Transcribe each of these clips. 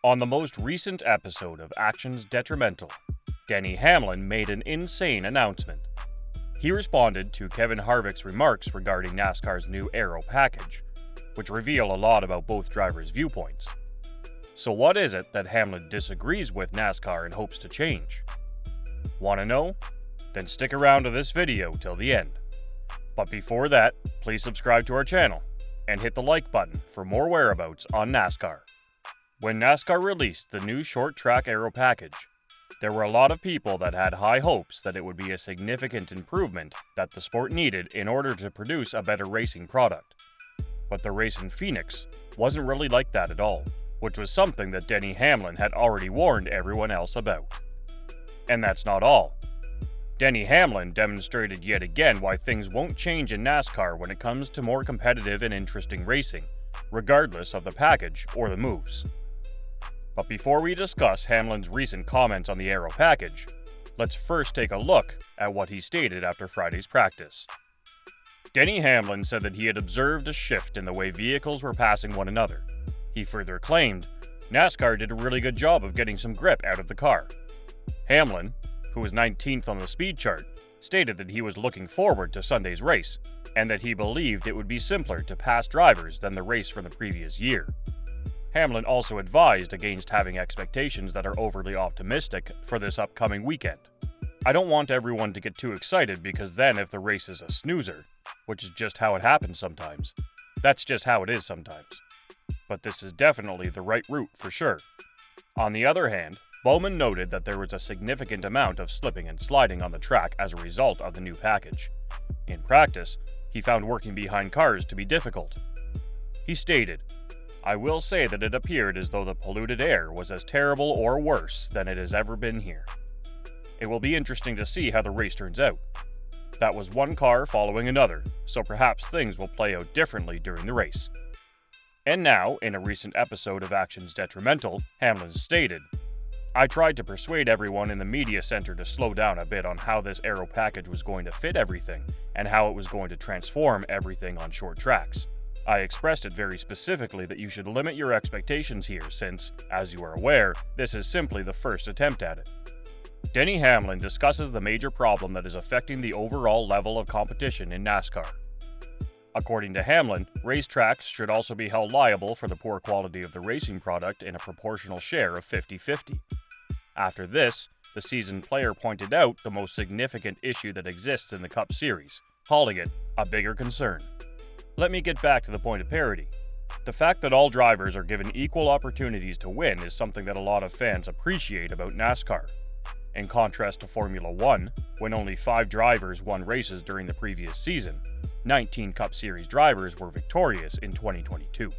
On the most recent episode of Actions Detrimental, Denny Hamlin made an insane announcement. He responded to Kevin Harvick's remarks regarding NASCAR's new aero package, which reveal a lot about both drivers' viewpoints. So what is it that Hamlin disagrees with NASCAR and hopes to change? Want to know? Then stick around to this video till the end. But before that, please subscribe to our channel and hit the like button for more whereabouts on NASCAR. When NASCAR released the new short track aero package, there were a lot of people that had high hopes that it would be a significant improvement that the sport needed in order to produce a better racing product. But the race in Phoenix wasn't really like that at all, which was something that Denny Hamlin had already warned everyone else about. And that's not all. Denny Hamlin demonstrated yet again why things won't change in NASCAR when it comes to more competitive and interesting racing, regardless of the package or the moves. But before we discuss Hamlin's recent comments on the aero package, let's first take a look at what he stated after Friday's practice. Denny Hamlin said that he had observed a shift in the way vehicles were passing one another. He further claimed, NASCAR did a really good job of getting some grip out of the car. Hamlin, who was 19th on the speed chart, stated that he was looking forward to Sunday's race, and that he believed it would be simpler to pass drivers than the race from the previous year. Hamlin also advised against having expectations that are overly optimistic for this upcoming weekend. I don't want everyone to get too excited because then if the race is a snoozer, which is just how it happens sometimes, that's just how it is sometimes. But this is definitely the right route for sure. On the other hand, Bowman noted that there was a significant amount of slipping and sliding on the track as a result of the new package. In practice, he found working behind cars to be difficult. He stated, "I will say that it appeared as though the polluted air was as terrible or worse than it has ever been here. It will be interesting to see how the race turns out. That was one car following another, so perhaps things will play out differently during the race." And now, in a recent episode of Actions Detrimental, Hamlin stated, "I tried to persuade everyone in the media center to slow down a bit on how this aero package was going to fit everything and how it was going to transform everything on short tracks. I expressed it very specifically that you should limit your expectations here since, as you are aware, this is simply the first attempt at it." Denny Hamlin discusses the major problem that is affecting the overall level of competition in NASCAR. According to Hamlin, racetracks should also be held liable for the poor quality of the racing product in a proportional share of 50-50. After this, the seasoned player pointed out the most significant issue that exists in the Cup Series, calling it a bigger concern. Let me get back to the point of parity. The fact that all drivers are given equal opportunities to win is something that a lot of fans appreciate about NASCAR. In contrast to Formula 1, when only 5 drivers won races during the previous season, 19 Cup Series drivers were victorious in 2022.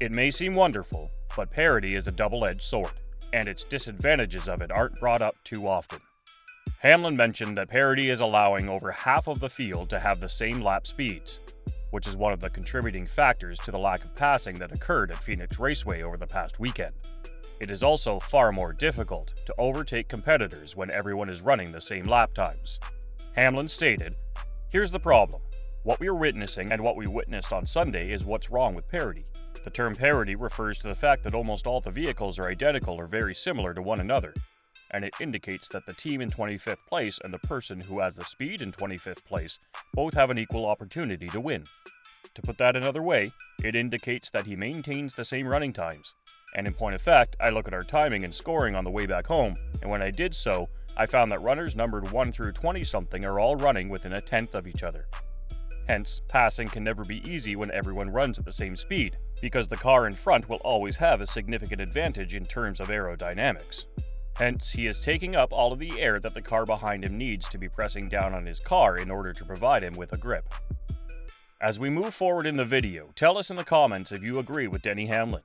It may seem wonderful, but parity is a double-edged sword, and its disadvantages of it aren't brought up too often. Hamlin mentioned that parity is allowing over half of the field to have the same lap speeds, which is one of the contributing factors to the lack of passing that occurred at Phoenix Raceway over the past weekend. It is also far more difficult to overtake competitors when everyone is running the same lap times. Hamlin stated, "Here's the problem. What we are witnessing and what we witnessed on Sunday is what's wrong with parity. The term parity refers to the fact that almost all the vehicles are identical or very similar to one another, and it indicates that the team in 25th place and the person who has the speed in 25th place both have an equal opportunity to win. To put that another way, it indicates that he maintains the same running times. And in point of fact, I look at our timing and scoring on the way back home, and when I did so, I found that runners numbered 1 through 20-something are all running within a tenth of each other. Hence, passing can never be easy when everyone runs at the same speed, because the car in front will always have a significant advantage in terms of aerodynamics. Hence, he is taking up all of the air that the car behind him needs to be pressing down on his car in order to provide him with a grip." As we move forward in the video, tell us in the comments if you agree with Denny Hamlin.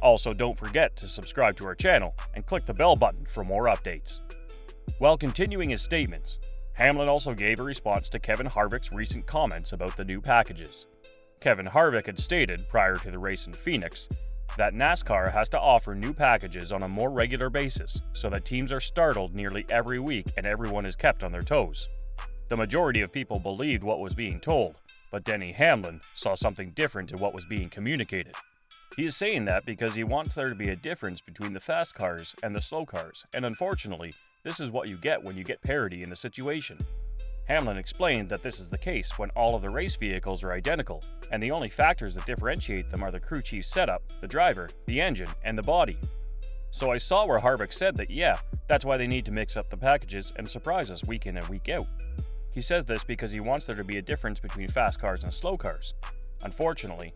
Also, don't forget to subscribe to our channel and click the bell button for more updates. While continuing his statements, Hamlin also gave a response to Kevin Harvick's recent comments about the new packages. Kevin Harvick had stated prior to the race in Phoenix that NASCAR has to offer new packages on a more regular basis so that teams are startled nearly every week and everyone is kept on their toes. The majority of people believed what was being told, but Denny Hamlin saw something different in what was being communicated. He is saying that because he wants there to be a difference between the fast cars and the slow cars, and unfortunately, this is what you get when you get parity in the situation. Hamlin explained that this is the case when all of the race vehicles are identical, and the only factors that differentiate them are the crew chief's setup, the driver, the engine, and the body. So I saw where Harvick said that yeah, that's why they need to mix up the packages and surprise us week in and week out. He says this because he wants there to be a difference between fast cars and slow cars. Unfortunately,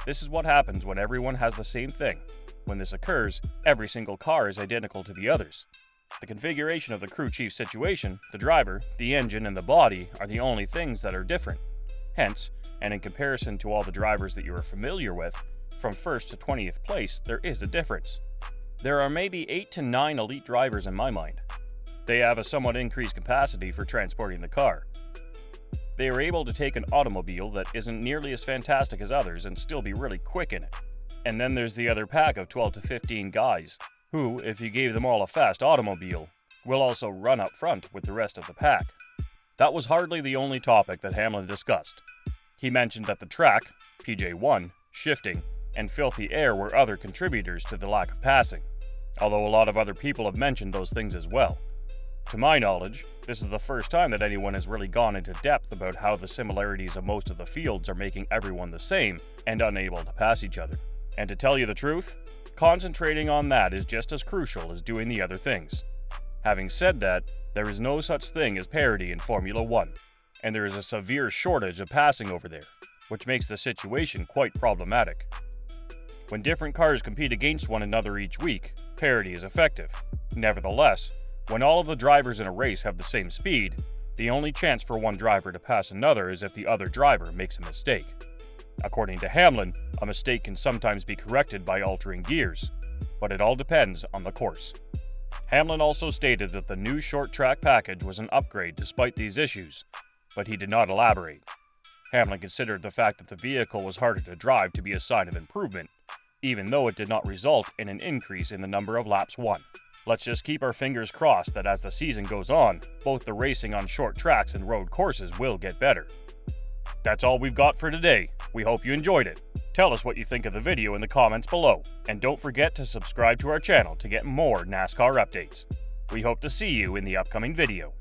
this is what happens when everyone has the same thing. When this occurs, every single car is identical to the others. The configuration of the crew chief situation, the driver, the engine, and the body are the only things that are different. Hence, and in comparison to all the drivers that you are familiar with, from 1st to 20th place, there is a difference. There are maybe 8 to 9 elite drivers in my mind. They have a somewhat increased capacity for transporting the car. They are able to take an automobile that isn't nearly as fantastic as others and still be really quick in it. And then there's the other pack of 12 to 15 guys, who, if you gave them all a fast automobile, will also run up front with the rest of the pack. That was hardly the only topic that Hamlin discussed. He mentioned that the track, PJ1, shifting, and filthy air were other contributors to the lack of passing, although a lot of other people have mentioned those things as well. To my knowledge, this is the first time that anyone has really gone into depth about how the similarities of most of the fields are making everyone the same and unable to pass each other. And to tell you the truth, concentrating on that is just as crucial as doing the other things. Having said that, there is no such thing as parity in Formula 1, and there is a severe shortage of passing over there, which makes the situation quite problematic. When different cars compete against one another each week, parity is effective. Nevertheless, when all of the drivers in a race have the same speed, the only chance for one driver to pass another is if the other driver makes a mistake. According to Hamlin, a mistake can sometimes be corrected by altering gears, but it all depends on the course. Hamlin also stated that the new short track package was an upgrade despite these issues, but he did not elaborate. Hamlin considered the fact that the vehicle was harder to drive to be a sign of improvement, even though it did not result in an increase in the number of laps won. Let's just keep our fingers crossed that as the season goes on, both the racing on short tracks and road courses will get better. That's all we've got for today. We hope you enjoyed it. Tell us what you think of the video in the comments below, and don't forget to subscribe to our channel to get more NASCAR updates. We hope to see you in the upcoming video.